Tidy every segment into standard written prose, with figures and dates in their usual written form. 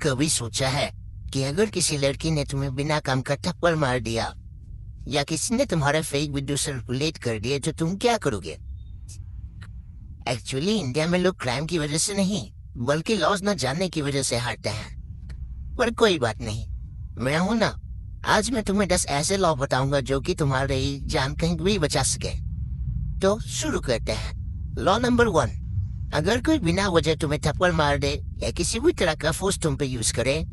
कभी सोचा है कि अगर किसी लड़की ने तुम्हें बिना काम का थप्पड़ मार दिया या किसी ने तुम्हारा फेक वीडियो सर्कुलेट कर दिया तो तुम क्या करोगे? एक्चुअली इंडिया में लोग क्राइम की वजह से नहीं बल्कि लॉज न जानने की वजह से हारते हैं। पर कोई बात नहीं, मैं हूं ना। आज मैं तुम्हें 10 ऐसे लॉ बताऊंगा जो कि तुम्हारी जान कहीं भी बचा सके। तो शुरू करते हैं। लॉ नंबर 1, अगर कोई बिना वजह तुम्हें थप्पड़ मार दे या किसी भी तरह का फोर्स तुम पे यूज करे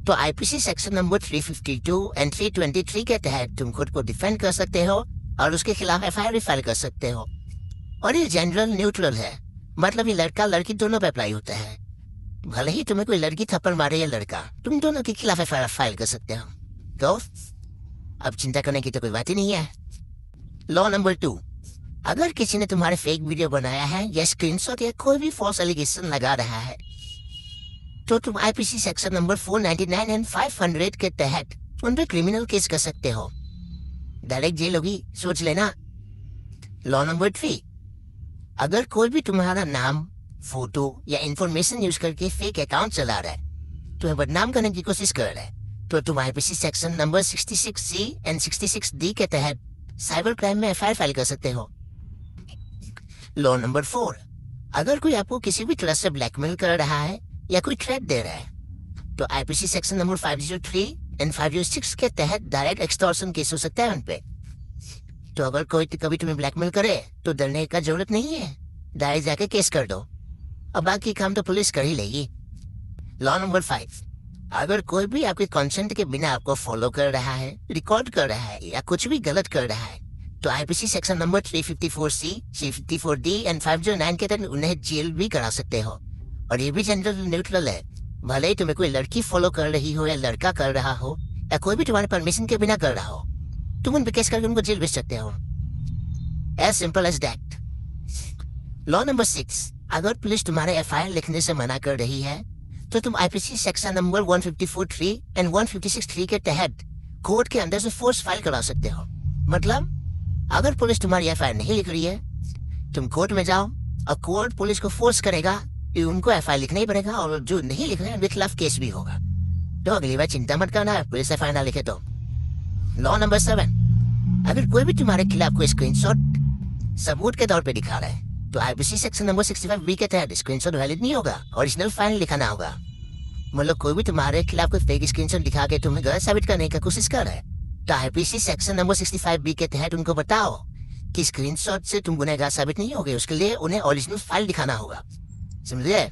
तो आईपीसी सेक्शन नंबर 352 एंड 323 के तहत तुम खुद को डिफेंड कर सकते हो और उसके खिलाफ एफआईआर फाइल कर सकते हो। और ये जनरल न्यूट्रल है, मतलब ये लड़का लड़की दोनों पे अप्लाई होता है। भले ही तुम्हें कोई लड़की थप्पड़ मारे या लड़का, तुम दोनों के खिलाफ एफआईआर फाइल कर सकते हो। तो अब चिंता करने की तो कोई बात ही नहीं है। लॉ नंबर 2, अगर किसी ने तुम्हारे फेक वीडियो बनाया है या स्क्रीनशॉट या कोई भी फॉल्स एलिगेशन लगा रहा है तो तुम आईपीसी सेक्शन नंबर 499 एंड 500 के तहत उन पे क्रिमिनल केस कर सकते हो। डायरेक्ट जेल होगी, सोच लेना। लॉ नंबर 3, अगर कोई भी तुम्हारा नाम, फोटो या इंफॉर्मेशन यूज करके फेक अकाउंट चला रहा है, तुम्हें बदनाम करने की कोशिश कर रहा है, तो तुम IPC section number 66C and 66D के तहत साइबर क्राइम में एफआईआर फाइल कर सकते हो। लॉ नंबर 4, अगर कोई आपको किसी भी तरह से ब्लैकमेल कर रहा है या कोई थ्रेट दे रहा है तो आईपीसी सेक्शन नंबर 503 एंड 506 के तहत डायरेक्ट एक्सटॉर्शन केस हो सकता है उन पे। तो अगर कोई कभी तुम्हें ब्लैकमेल करे तो डरने का जरूरत नहीं है, डायरेक्ट जाके केस कर दो, अब बाकी काम तो पुलिस कर ही लेगी। लॉ नंबर 5, अगर कोई भी आपके कंसेंट के बिना आपको फॉलो कर रहा है, रिकॉर्ड कर रहा है या कुछ भी गलत कर रहा है तो IPC section number 354C, 354D and 509 के तहत उन्हें जेल भी करा सकते हो। और ये भी जनरल न्यूट्रल है, भले ही तुम्हें कोई लड़की फॉलो कर रही हो या लड़का कर रहा हो या कोई भी तुम्हारे परमिशन के बिना कर रहा हो, तुम उन पे केस करके उनको जेल भेज सकते हो। As simple as that. Law number 6, अगर पुलिस तुम्हारे एफआईआर लिखने से मना कर रही है तो तुम आईपीसी सेक्शन नंबर 154(3) एंड 156(3) के तहत कोर्ट के अंदर से फोर्स फाइल करा सकते हो। मतलब अगर पुलिस तुम्हारी एफआईआर नहीं लिख रही है, तुम कोर्ट में जाओ और कोर्ट पुलिस को फोर्स करेगा कि उनको एफआईआर लिखना ही पड़ेगा और जो नहीं लिख रहे हैं उनके खिलाफ केस भी होगा। तो अगली बार चिंता मत करना पुलिस एफआईआर ना लिखे तो। लॉ नंबर 7, अगर कोई भी तुम्हारे खिलाफ कोई स्क्रीनशॉट सबूत के तौर पे दिखा रहा है तो आईपीसी सेक्शन नंबर 65B के तहत स्क्रीनशॉट वैलिड नहीं होगा, ओरिजिनल फाइल लिखाना होगा। मतलब कोई भी तुम्हारे खिलाफ कोई फेक स्क्रीनशॉट दिखा के तुम्हें गलत साबित करने की कोशिश कर रहा है तो आईपीसी सेक्शन नंबर 65B के तहत उनको बताओ कि स्क्रीनशॉट से तुम गुनहगार साबित नहीं होगे, उसके लिए उन्हें ओरिजिनल फाइल दिखाना होगा। समझे?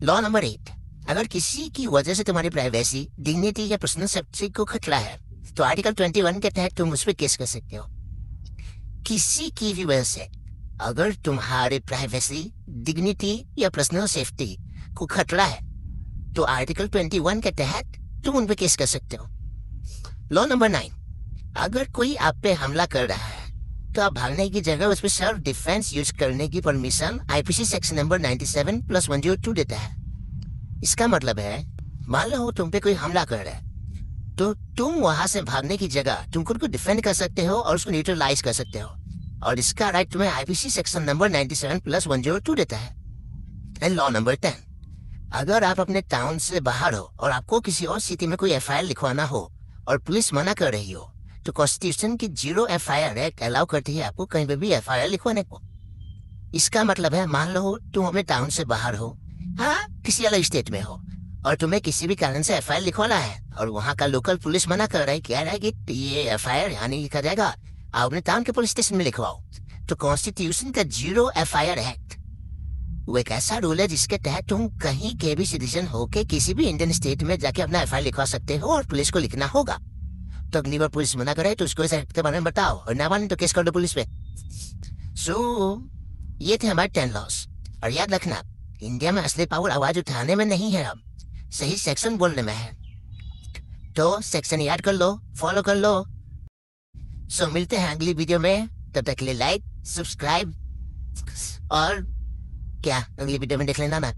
लॉ नंबर 8, अगर किसी की वजह से तुम्हारी प्राइवेसी, डिग्निटी या पर्सनल सेफ्टी को खतरा है तो आर्टिकल 21 के तहत तुम उस पर केस कर सकते हो। किसी की भी वजह से अगर तुम्हारे प्राइवेसी, डिग्निटी या पर्सनल सेफ्टी को खतरा है तो आर्टिकल 21 के तहत तुम उन पे केस कर सकते हो। लॉ नंबर 9, अगर कोई आप पे हमला कर रहा है तो आप भागने की जगह उस पर सेल्फ डिफेंस यूज करने की परमिशन आईपीसी सेक्शन नंबर 97+102 देता है। इसका मतलब है मान लो तुम पे कोई हमला कर रहा है तो तुम वहां से भागने की जगह तुम खुद को डिफेंड कर सकते हो और उसको न्यूट्रलाइज कर सकते हो, और इसका राइट तुम्हें आईपीसी सेक्शन नंबर 97+102 देता है। एंड लॉ नंबर 10, अगर आप अपने टाउन से बाहर हो और आपको किसी और सिटी में कोई एफआईआर लिखवाना हो और पुलिस मना कर रही हो तो कॉन्स्टिट्यूशन की 0 एफआईआर एक्ट अलाउ करती है आपको कहीं पे भी एफआईआर लिखवाने को। इसका मतलब है मान लो तुम अपने टाउन से बाहर हो, हाँ किसी अलग स्टेट में हो, और तुम्हें किसी भी कारण से एफआईआर लिखवाना है और वहाँ का लोकल पुलिस मना कर रहा है, कह रहा है कि ये एफआईआर यहाँ नहीं लिखा जाएगा, आप अपने टाउन के पुलिस स्टेशन में लिखवाओ, तो कॉन्स्टिट्यूशन का 0 एफआईआर एक्ट वो एक ऐसा रूल है जिसके तहत तुम कहीं के भी सिटीजन होके किसी भी इंडियन स्टेट में जाके अपना एफआईआर लिखवा सकते हो और पुलिस को लिखना होगा। तो अगली बार पुलिस मना करे तो उसको इस एक्ट के बारे में बताओ और ना माने तो केस कर दो पुलिस पे। ये थे हमारे 10 लॉस। और याद रखना, इंडिया में असली पावर आवाज उठाने में नहीं है, अब सही सेक्शन बोलने में है। तो सेक्शन याद कर लो, फॉलो कर लो। मिलते हैं अगली वीडियो में, तब तक के लिए लाइक, सब्सक्राइब और क्या अगली वीडियो में देख लेना ना।